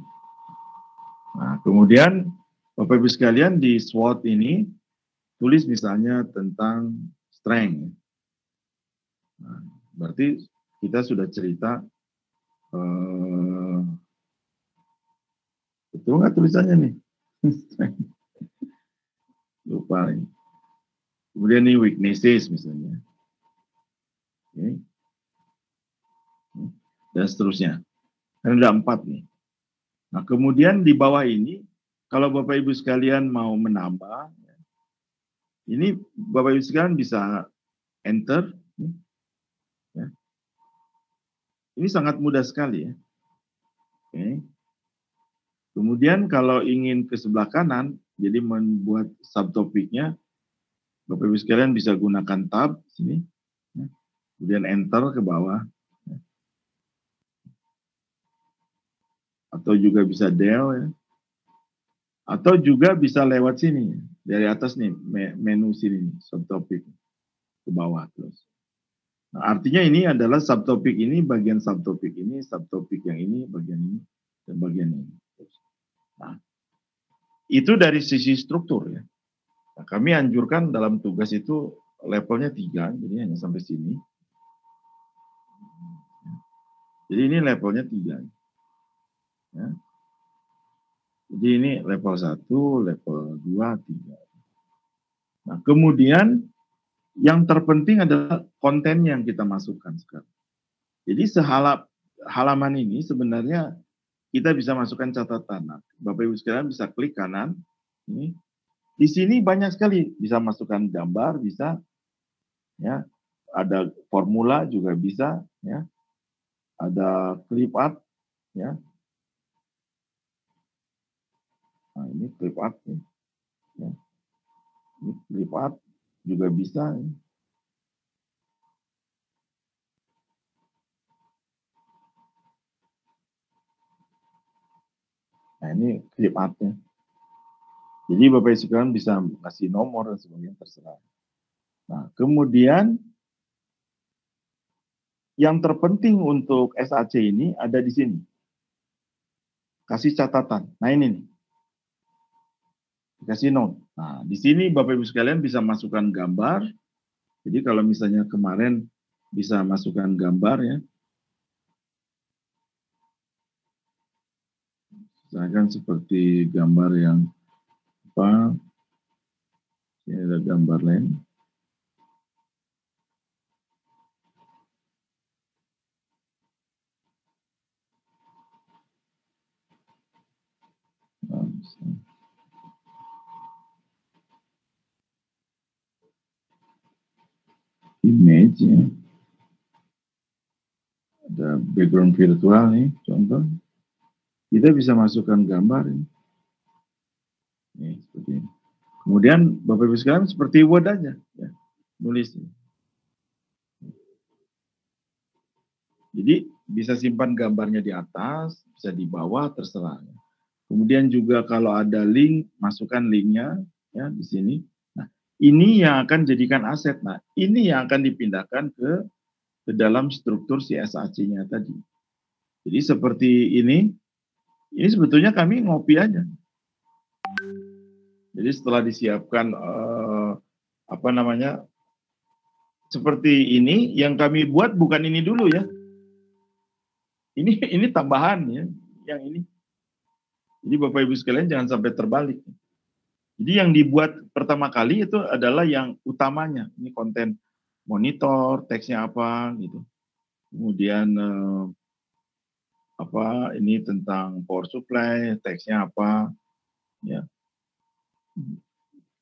Nah, kemudian Bapak Ibu sekalian di SWOT ini tulis misalnya tentang strength. Nah, berarti kita sudah cerita betul nggak tulisannya nih? Lupa ini. Kemudian ini weaknesses misalnya. Okay. Dan seterusnya. Kan ada 4 nih. Nah, kemudian di bawah ini, kalau Bapak Ibu sekalian mau menambah, ini Bapak Ibu sekalian bisa enter. Ya. Ini sangat mudah sekali, ya. Okay. Kemudian kalau ingin ke sebelah kanan, jadi membuat subtopiknya, Bapak Ibu sekalian bisa gunakan tab sini, ya. Kemudian enter ke bawah, ya. Atau juga bisa del, ya. Atau juga bisa lewat sini, dari atas nih, menu sini, subtopik ke bawah terus. Nah, artinya ini adalah subtopik ini, bagian subtopik ini, subtopik yang ini, bagian ini, dan bagian ini. Nah, itu dari sisi struktur, ya. Nah, kami anjurkan dalam tugas itu levelnya 3, jadi hanya sampai sini. Jadi ini levelnya 3. Ya. Jadi ini level 1, level 2, 3. Nah, kemudian yang terpenting adalah konten yang kita masukkan sekarang. Jadi halaman ini sebenarnya kita bisa masukkan catatan. Nah, Bapak Ibu sekalian bisa klik kanan. Ini. Di sini banyak sekali bisa masukkan gambar, bisa, ya. Ada formula juga bisa, ya. Ada clip art, ya. Nah, ini clip art, ya. Ini clip art juga bisa. Ya. Nah, ini clip art-nya. Jadi Bapak Ibu sekalian bisa kasih nomor dan sebagainya, terserah. Nah, kemudian yang terpenting untuk SAC ini ada di sini. Kasih catatan. Nah, ini nih. Kasih note. Nah, di sini Bapak Ibu sekalian bisa masukkan gambar. Jadi kalau misalnya kemarin bisa masukkan gambar ya. Misalkan seperti gambar yang apa? Ini ada gambar lain. Image ya. Ada background virtual nih, contoh. Kita bisa masukkan gambar ini. Nih, seperti ini. Kemudian Bapak Ibu sekalian seperti Word aja ya, nulis. Jadi bisa simpan gambarnya di atas, bisa di bawah, terserah. Kemudian juga kalau ada link, masukkan linknya ya di sini. Nah, ini yang akan jadikan aset. Nah, ini yang akan dipindahkan ke dalam struktur si SAC-nya tadi. Jadi seperti ini sebetulnya kami ngopi aja. Jadi setelah disiapkan apa namanya seperti ini, yang kami buat bukan ini dulu ya. Ini tambahan ya, yang ini. Jadi Bapak Ibu sekalian jangan sampai terbalik. Jadi yang dibuat pertama kali itu adalah yang utamanya. Ini konten monitor, teksnya apa gitu. Kemudian apa ini tentang power supply, teksnya apa ya.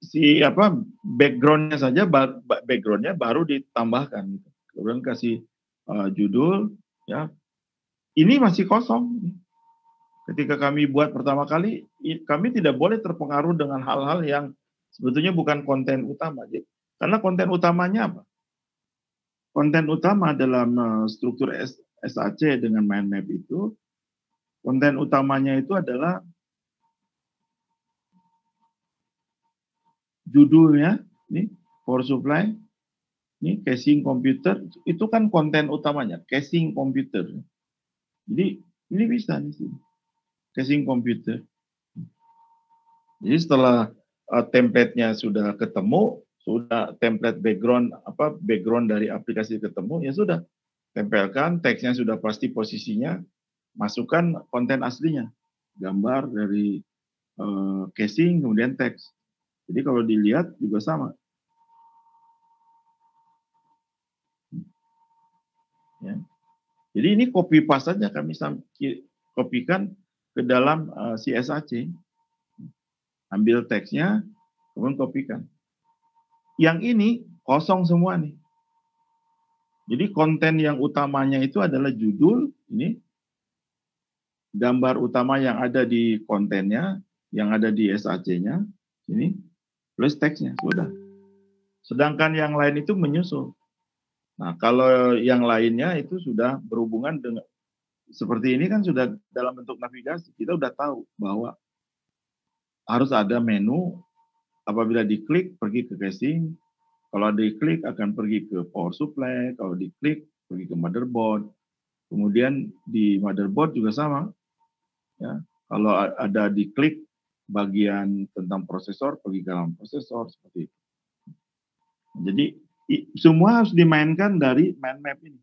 Si apa backgroundnya saja backgroundnya baru ditambahkan gitu. Kemudian kasih judul ya. Ini masih kosong. Ketika kami buat pertama kali, kami tidak boleh terpengaruh dengan hal-hal yang sebetulnya bukan konten utama. Karena konten utamanya apa? Konten utama dalam struktur SAC dengan mind map itu, konten utamanya itu adalah judulnya, ini power supply, ini casing komputer, itu kan konten utamanya, casing komputer. Jadi ini bisa di sini, casing komputer. Jadi setelah template-nya sudah ketemu, sudah template background dari aplikasi ketemu, ya sudah tempelkan, teksnya sudah pasti posisinya, masukkan konten aslinya, gambar dari casing kemudian teks. Jadi kalau dilihat juga sama. Ya. Jadi ini copy paste saja kami kopikan ke dalam CSAC. Ambil teksnya, kemudian kopikan. Yang ini kosong semua nih. Jadi konten yang utamanya itu adalah judul, ini gambar utama yang ada di kontennya, yang ada di SAC-nya, ini plus teksnya, sudah. Sedangkan yang lain itu menyusul. Nah, kalau yang lainnya itu sudah berhubungan dengan seperti ini kan sudah dalam bentuk navigasi. Kita sudah tahu bahwa harus ada menu, apabila diklik pergi ke casing, kalau diklik akan pergi ke power supply, kalau diklik pergi ke motherboard. Kemudian di motherboard juga sama. Ya, kalau ada diklik bagian tentang prosesor, pergi ke dalam prosesor seperti itu. Jadi semua harus dimainkan dari mind map ini.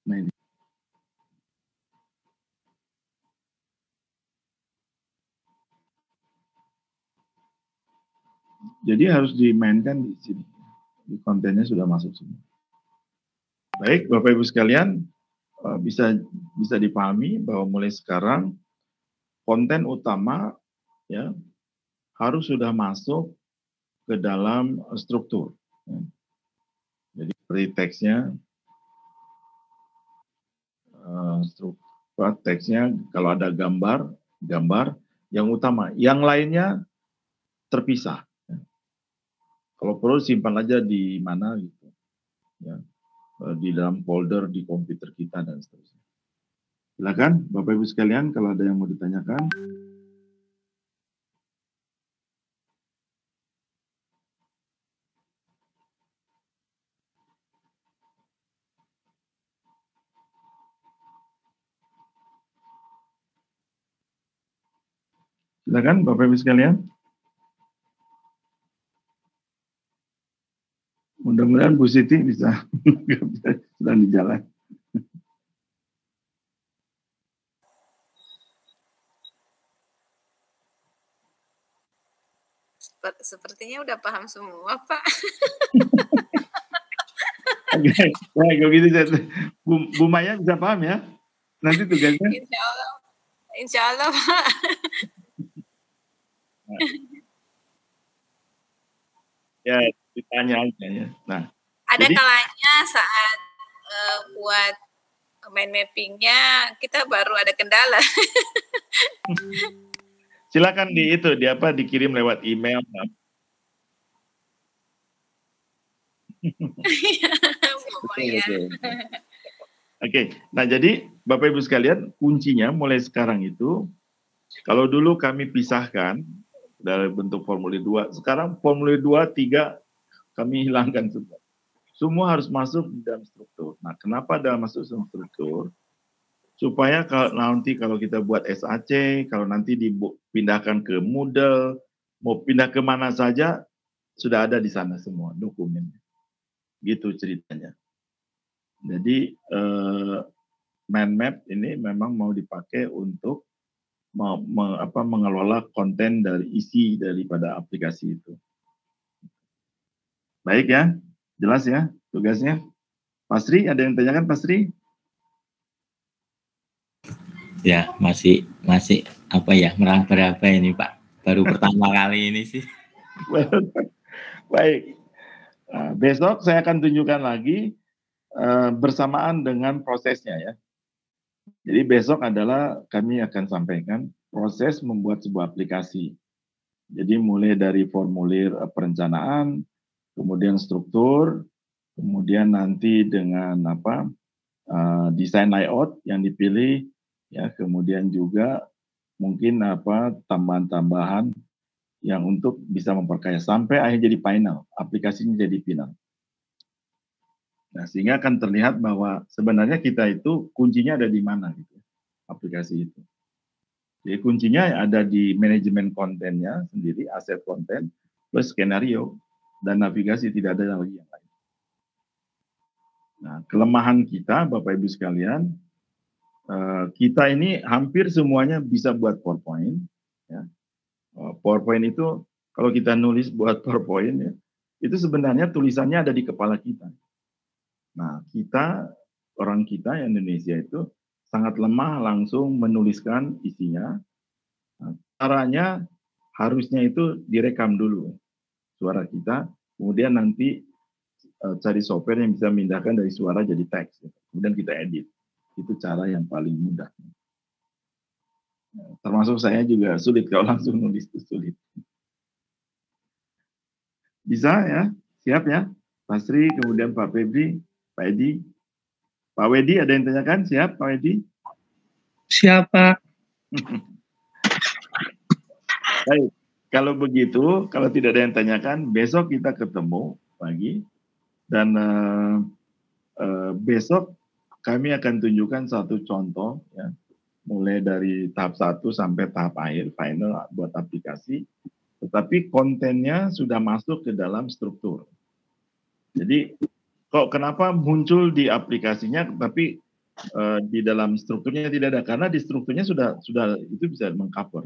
Nah ini. Jadi harus dimainkan di sini. Di kontennya sudah masuk semua. Baik, Bapak Ibu sekalian, bisa dipahami bahwa mulai sekarang konten utama ya harus sudah masuk ke dalam struktur. Ya. Jadi seperti teksnya, struktur teksnya kalau ada gambar yang utama, yang lainnya terpisah. Ya. Kalau perlu simpan aja di mana gitu. Ya. di dalam folder di komputer kita dan seterusnya. Silakan Bapak Ibu sekalian kalau ada yang mau ditanyakan. Silakan Bapak Ibu sekalian. Mudah-mudahan Bu Siti bisa sedang di jalan. Sepertinya udah paham semua, Pak. Oke, baik, kalau gitu Bu Maya bisa paham ya? Nanti tugasnya. Insya Allah, Pak. Ya, ditanya aja ya. Nah, ada kalanya saat buat mind mappingnya kita baru ada kendala. Silakan dikirim lewat email. Oke, nah jadi Bapak Ibu sekalian, kuncinya mulai sekarang itu, kalau dulu kami pisahkan dari bentuk formulir 2, sekarang formulir 2, 3 kami hilangkan semua. Semua harus masuk dalam struktur. Nah, kenapa masuk dalam struktur? Supaya kalau kita buat SAC, kalau nanti dipindahkan ke Moodle, mau pindah ke mana saja, sudah ada di sana semua dokumennya. Gitu ceritanya. Jadi mind map ini memang mau dipakai untuk mengelola konten dari isi daripada aplikasi itu. Baik ya, jelas ya tugasnya. Pasri, ada yang tanyakan Pasri? Ya, masih meraba-raba ini Pak. Baru pertama kali ini sih. Baik. Nah, besok saya akan tunjukkan lagi bersamaan dengan prosesnya ya. Jadi besok adalah kami akan sampaikan proses membuat sebuah aplikasi. Jadi mulai dari formulir perencanaan, kemudian struktur, kemudian nanti dengan desain layout yang dipilih, ya, kemudian juga mungkin tambahan-tambahan yang untuk bisa memperkaya sampai akhirnya jadi final, aplikasinya jadi final. Nah, sehingga akan terlihat bahwa sebenarnya kita itu kuncinya ada di mana gitu, aplikasi itu. Jadi kuncinya ada di manajemen kontennya sendiri, aset konten, plus skenario, dan navigasi, tidak ada lagi yang lain. Nah, kelemahan kita, Bapak Ibu sekalian, kita ini hampir semuanya bisa buat PowerPoint. Ya. PowerPoint itu, kalau kita nulis buat PowerPoint, ya, itu sebenarnya tulisannya ada di kepala kita. Nah, orang kita Indonesia itu sangat lemah langsung menuliskan isinya. Nah, caranya harusnya itu direkam dulu suara kita, kemudian nanti cari software yang bisa memindahkan dari suara jadi teks, kemudian kita edit. Itu cara yang paling mudah. Termasuk saya juga sulit kalau langsung nulis itu sulit. Bisa ya? Siap ya? Pak Sri, kemudian Pak Febri, Pak Edi. Pak Wedi, ada yang tanyakan? Siap, Pak Wedi? Siap, Pak. Baik, kalau begitu, kalau tidak ada yang tanyakan, besok kita ketemu pagi. Dan besok kami akan tunjukkan satu contoh, ya, mulai dari tahap 1 sampai tahap akhir, final buat aplikasi. Tetapi kontennya sudah masuk ke dalam struktur. Jadi, kenapa muncul di aplikasinya, tapi di dalam strukturnya tidak ada? Karena di strukturnya sudah itu bisa mengcover,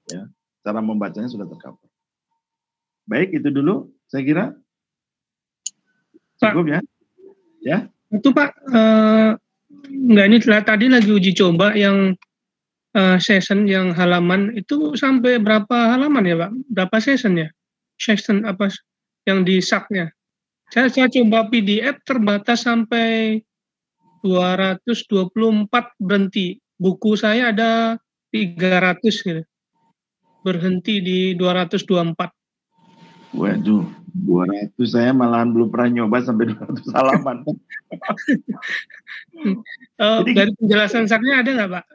ya, cara membacanya sudah tercover. Baik, itu dulu saya kira cukup ya. Ya. Itu Pak, enggak, ini tadi lagi uji coba yang session yang halaman itu sampai berapa halaman ya Pak? Berapa session ya? Session apa yang di SAK-nya? Saya coba PDF terbatas sampai 224 berhenti. Buku saya ada 300 gitu. Berhenti di 224. Waduh, 200 saya malahan belum pernah nyoba sampai 200 halaman. Jadi Dari penjelasan Satnya ada nggak, Pak?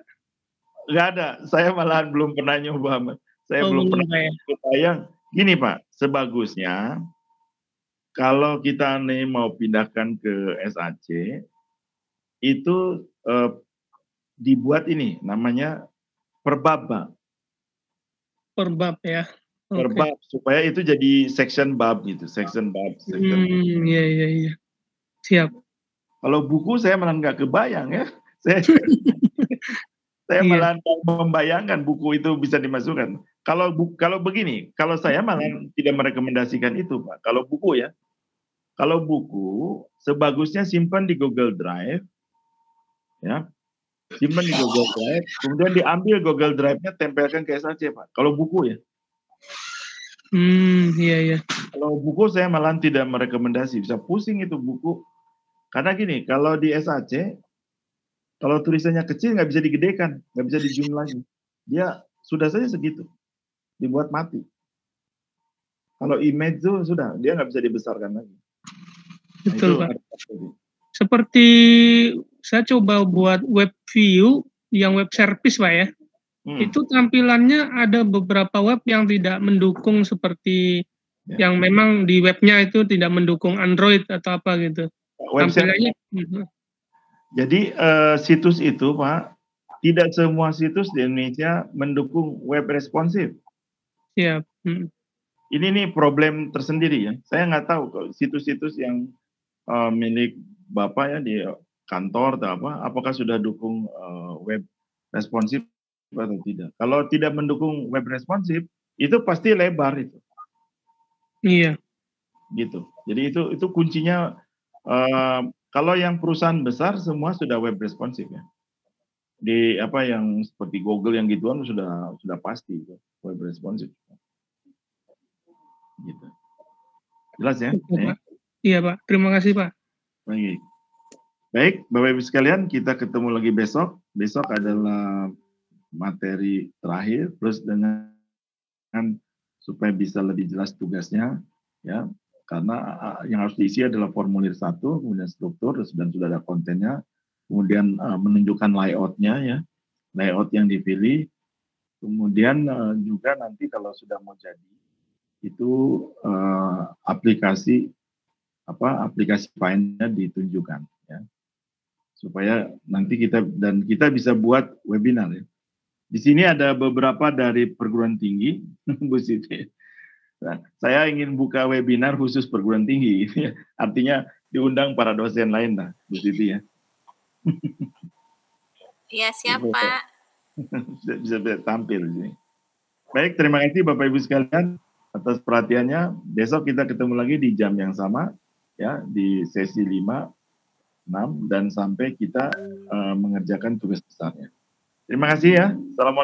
nggak ada, saya malahan belum pernah nyoba. Saya belum belum, pernah Pak, ya? kebayang. Gini Pak, sebagusnya kalau kita nih mau pindahkan ke SAC, itu dibuat ini namanya per bab, Pak. Per bab ya. Per Oke. bab supaya itu jadi section bab gitu, section bab. Iya. Siap. Kalau buku saya malah nggak kebayang ya. Saya Iya. malah membayangkan buku itu bisa dimasukkan. Kalau begini, kalau saya malah tidak merekomendasikan itu, Pak. Kalau buku ya, kalau buku sebagusnya simpan di Google Drive, ya, simpan di Google Drive, kemudian diambil Google Drive-nya tempelkan ke SAC, Pak. Kalau buku ya. Iya. Kalau buku saya malah tidak merekomendasi, bisa pusing itu buku. Karena gini, kalau di SAC, kalau tulisannya kecil nggak bisa digedekan, nggak bisa di zoom lagi. Dia sudah saja segitu, dibuat mati. Kalau image itu sudah, dia nggak bisa dibesarkan lagi. Betul, Pak. Seperti saya coba buat web view yang web service, Pak ya. Itu tampilannya ada beberapa web yang tidak mendukung seperti yang memang di webnya itu tidak mendukung Android atau apa gitu. Tampilannya. Jadi situs itu, Pak, tidak semua situs di Indonesia mendukung web responsif. Siap. Ini nih problem tersendiri ya. Saya nggak tahu kalau situs-situs yang milik Bapak ya di kantor atau apa, apakah sudah dukung web responsif atau tidak. Kalau tidak mendukung web responsif, itu pasti lebar itu. Iya. Gitu. Jadi itu kuncinya. Kalau yang perusahaan besar semua sudah web responsif ya. Di apa yang seperti Google yang gituan sudah pasti itu web responsif. Gitu. Jelas ya? Iya, Pak. Terima kasih, Pak. Baik, Bapak Ibu sekalian, kita ketemu lagi besok. Besok adalah materi terakhir plus dengan supaya bisa lebih jelas tugasnya ya. Karena yang harus diisi adalah formulir 1, kemudian struktur, dan sudah ada kontennya, kemudian menunjukkan layout-nya ya, layout yang dipilih, kemudian juga nanti kalau sudah mau jadi, itu aplikasi file-nya ditunjukkan ya, supaya nanti kita bisa buat webinar ya. Di sini ada beberapa dari perguruan tinggi, Bu Siti. Nah, saya ingin buka webinar khusus perguruan tinggi, artinya diundang para dosen lain lah, Bu Siti ya. Iya, siapa? Bisa tampil di sini. Baik, terima kasih Bapak Ibu sekalian atas perhatiannya. Besok kita ketemu lagi di jam yang sama, ya, di sesi 5, 6, dan sampai kita mengerjakan tugas besarnya. Terima kasih ya. Assalamualaikum.